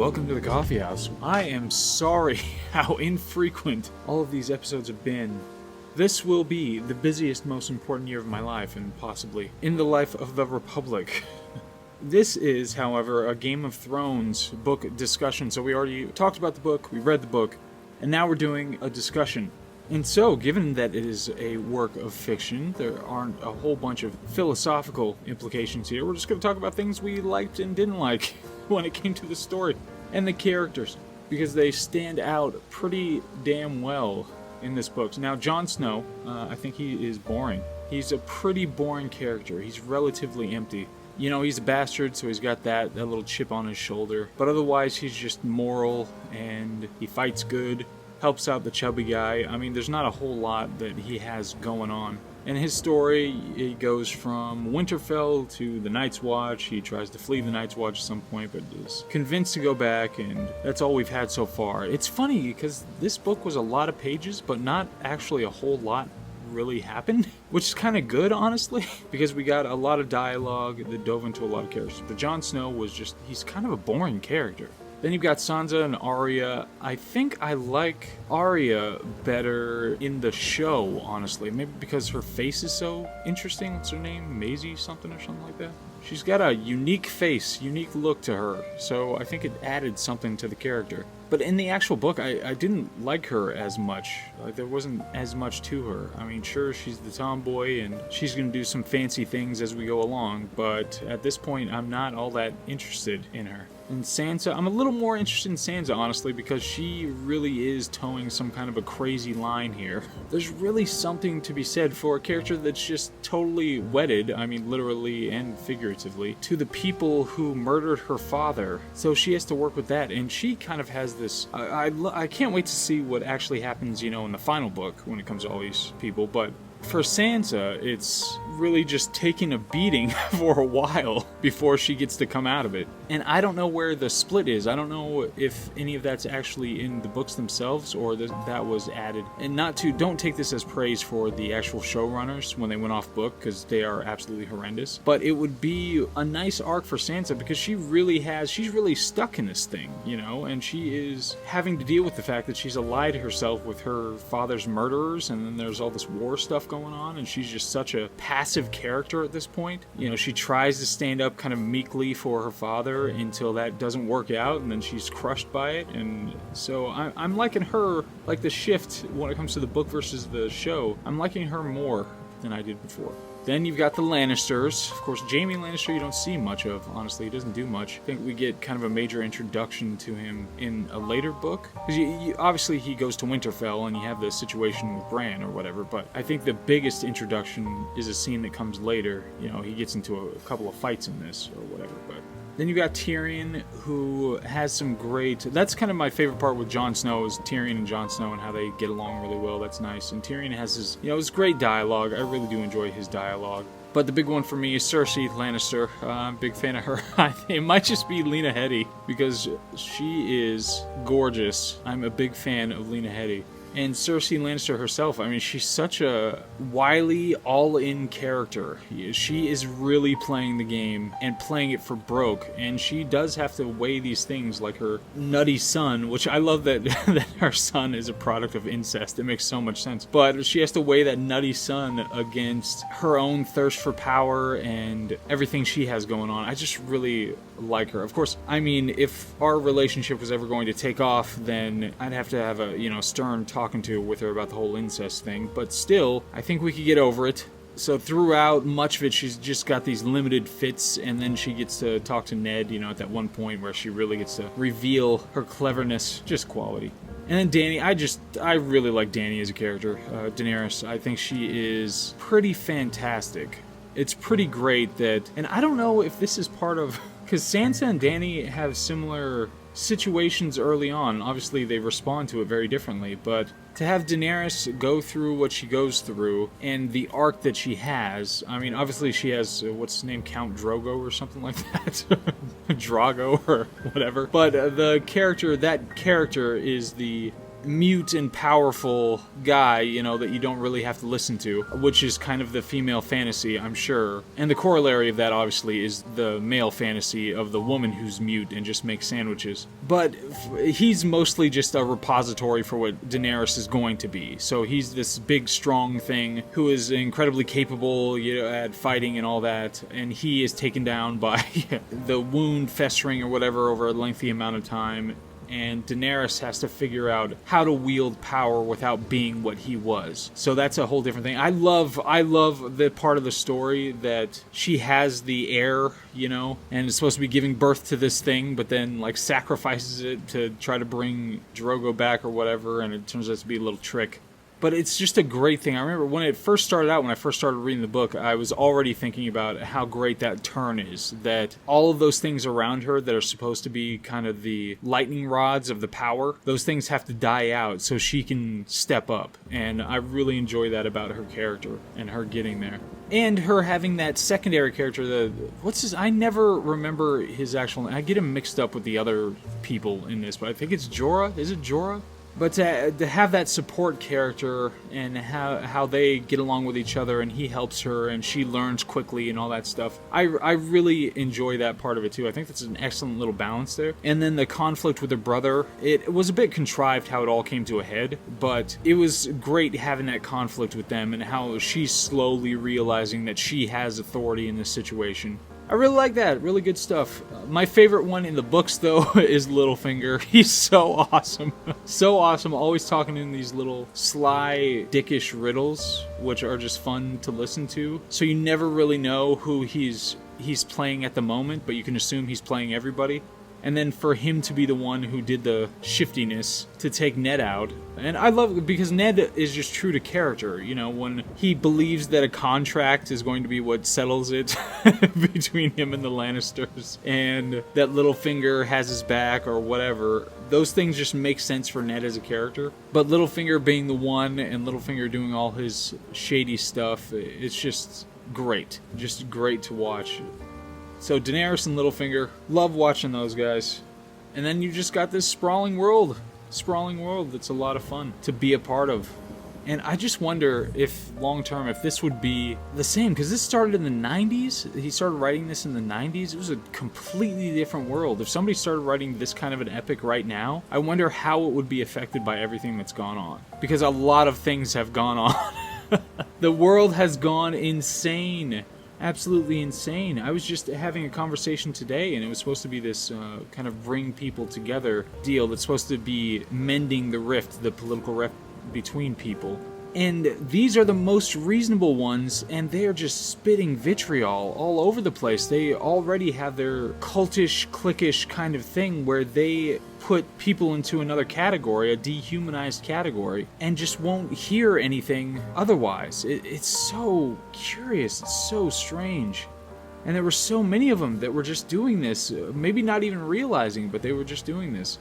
welcome to the Coffee House. I am sorry how infrequent all of these episodes have been. This will be the busiest, most important year of my life, and possibly in the life of the Republic. This is, however, a Game of Thrones book discussion, so we already talked about the book, we read the book, and now we're doing a discussion. And so, given that it is a work of fiction, there aren't a whole bunch of philosophical implications here. We're just going to talk about things we liked and didn't like when it came to the story and the characters, because they stand out pretty damn well in this book. Now, Jon Snow, I think he is boring. He's a pretty boring character. He's relatively empty. You know, he's a bastard, so he's got that little chip on his shoulder. But otherwise, he's just moral, and he fights good, helps out the chubby guy. I mean, there's not a whole lot that he has going on. And his story, it goes from Winterfell to the Night's Watch. He tries to flee the Night's Watch at some point, but is convinced to go back, and that's all we've had so far. It's funny, because this book was a lot of pages, but not actually a whole lot really happened, which is kind of good, honestly, because we got a lot of dialogue that dove into a lot of characters. But Jon Snow was just, he's kind of a boring character. Then you've got Sansa and Arya. I think I like Arya better in the show, honestly. Maybe because her face is so interesting. What's her name? Maisie something or something like that? She's got a unique face, unique look to her. So I think it added something to the character. But in the actual book, I didn't like her as much. Like, there wasn't as much to her. I mean, sure, she's the tomboy, and she's going to do some fancy things as we go along, but at this point, I'm not all that interested in her. And Sansa, I'm a little more interested in Sansa, honestly, because she really is towing some kind of a crazy line here. There's really something to be said for a character that's just totally wedded, I mean literally and figuratively, to the people who murdered her father. So she has to work with that, and she kind of has this... I can't wait to see what actually happens, you know, in the final book when it comes to all these people, but for Sansa, it's really just taking a beating for a while before she gets to come out of it. And I don't know where the split is. I don't know if any of that's actually in the books themselves or that was added. And don't take this as praise for the actual showrunners when they went off book, because they are absolutely horrendous. But it would be a nice arc for Sansa, because she's really stuck in this thing, you know, and she is having to deal with the fact that she's allied herself with her father's murderers, and then there's all this war stuff going on, and she's just such a passive character at this point. You know, she tries to stand up kind of meekly for her father until that doesn't work out, and then she's crushed by it. And so I'm liking her, like the shift when it comes to the book versus the show, I'm liking her more than I did before. Then you've got the Lannisters. Of course, Jaime Lannister you don't see much of, honestly. He doesn't do much. I think we get kind of a major introduction to him in a later book. Because obviously he goes to Winterfell and you have the situation with Bran or whatever, but I think the biggest introduction is a scene that comes later. You know, he gets into a couple of fights in this or whatever, but... Then you got Tyrion, who has some great... That's kind of my favorite part with Jon Snow, is Tyrion and Jon Snow and how they get along really well. That's nice. And Tyrion has his great dialogue. I really do enjoy his dialogue. But the big one for me is Cersei Lannister. I'm a big fan of her. It might just be Lena Headey, because she is gorgeous. I'm a big fan of Lena Headey. And Cersei Lannister herself, I mean, she's such a wily, all-in character. She is really playing the game and playing it for broke. And she does have to weigh these things like her nutty son, which I love that, that her son is a product of incest. It makes so much sense. But she has to weigh that nutty son against her own thirst for power and everything she has going on. I just really like her. Of course, I mean, if our relationship was ever going to take off, then I'd have to have a, stern talking to with her about the whole incest thing. But still, I think we could get over it. So throughout much of it, she's just got these limited fits, and then she gets to talk to Ned, at that one point where she really gets to reveal her cleverness, just quality. And then Dany, I really like Dany as a character. Daenerys, I think she is pretty fantastic. It's pretty great that, and I don't know if this is part of, because Sansa and Dany have similar situations early on. Obviously, they respond to it very differently, but to have Daenerys go through what she goes through and the arc that she has, I mean, obviously she has, what's his name, Count Drogo or something like that? Drago or whatever. But that character is the mute and powerful guy, you know, that you don't really have to listen to, which is kind of the female fantasy, I'm sure. And the corollary of that, obviously, is the male fantasy of the woman who's mute and just makes sandwiches. But he's mostly just a repository for what Daenerys is going to be. So he's this big, strong thing who is incredibly capable, you know, at fighting and all that, and he is taken down by the wound festering or whatever over a lengthy amount of time. And Daenerys has to figure out how to wield power without being what he was. So that's a whole different thing. I love the part of the story that she has the heir, you know, and is supposed to be giving birth to this thing, but then, like, sacrifices it to try to bring Drogo back or whatever, and it turns out to be a little trick. But it's just a great thing. I remember when it first started out, when I first started reading the book, I was already thinking about how great that turn is. That all of those things around her that are supposed to be kind of the lightning rods of the power, those things have to die out so she can step up. And I really enjoy that about her character and her getting there. And her having that secondary character, I never remember his actual name. I get him mixed up with the other people in this, but I think it's Jorah. Is it Jorah? But to have that support character and how they get along with each other, and he helps her and she learns quickly and all that stuff, I really enjoy that part of it too. I think that's an excellent little balance there. And then the conflict with her brother, it was a bit contrived how it all came to a head, but it was great having that conflict with them and how she's slowly realizing that she has authority in this situation. I really like that. Really good stuff. My favorite one in the books, though, is Littlefinger. He's so awesome. So awesome. Always talking in these little sly, dickish riddles, which are just fun to listen to. So you never really know who he's playing at the moment, but you can assume he's playing everybody. And then for him to be the one who did the shiftiness to take Ned out. And I love it because Ned is just true to character. You know, when he believes that a contract is going to be what settles it between him and the Lannisters, and that Littlefinger has his back or whatever, those things just make sense for Ned as a character. But Littlefinger being the one and Littlefinger doing all his shady stuff, it's just great. Just great to watch. So Daenerys and Littlefinger, love watching those guys. And then you just got this sprawling world that's a lot of fun to be a part of. And I just wonder if long term, if this would be the same, because this started in the 90s. He started writing this in the 90s. It was a completely different world. If somebody started writing this kind of an epic right now, I wonder how it would be affected by everything that's gone on. Because a lot of things have gone on. The world has gone insane. Absolutely insane. I was just having a conversation today, and it was supposed to be this kind of bring people together deal that's supposed to be mending the rift, the political rift between people. And these are the most reasonable ones, and they are just spitting vitriol all over the place. They already have their cultish, cliquish kind of thing where they put people into another category, a dehumanized category, and just won't hear anything otherwise. It's so curious. It's so strange. And there were so many of them that were just doing this, maybe not even realizing, but they were just doing this.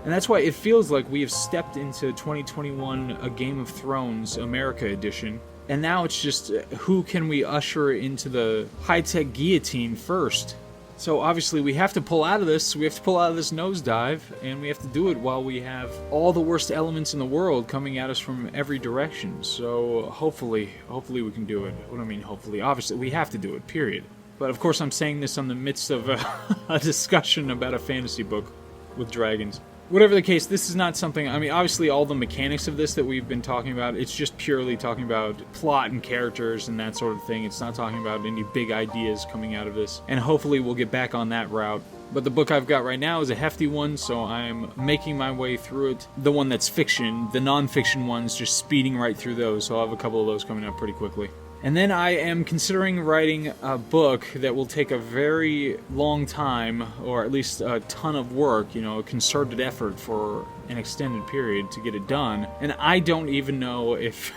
And that's why it feels like we have stepped into 2021, a Game of Thrones America edition. And now it's just, who can we usher into the high-tech guillotine first? So obviously we have to pull out of this. We have to pull out of this nosedive, and we have to do it while we have all the worst elements in the world coming at us from every direction. So hopefully we can do it. What do I mean, hopefully? Obviously, we have to do it, period. But of course I'm saying this in the midst of a discussion about a fantasy book with dragons. Whatever the case, this is not something, I mean, obviously all the mechanics of this that we've been talking about, it's just purely talking about plot and characters and that sort of thing. It's not talking about any big ideas coming out of this. And hopefully we'll get back on that route. But the book I've got right now is a hefty one, so I'm making my way through it. The one that's fiction, the non-fiction ones, just speeding right through those, so I'll have a couple of those coming up pretty quickly. And then I am considering writing a book that will take a very long time, or at least a ton of work, you know, a concerted effort for an extended period to get it done. And I don't even know if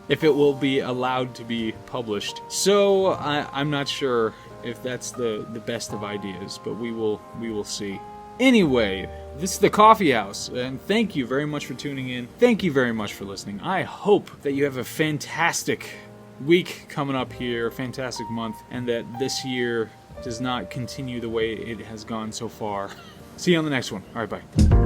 it will be allowed to be published. So I'm not sure if that's the best of ideas, but we will see. Anyway, this is the Coffee House, and thank you very much for tuning in. Thank you very much for listening. I hope that you have a fantastic week coming up here, fantastic month, and that this year does not continue the way it has gone so far. See you on the next one. All right, bye.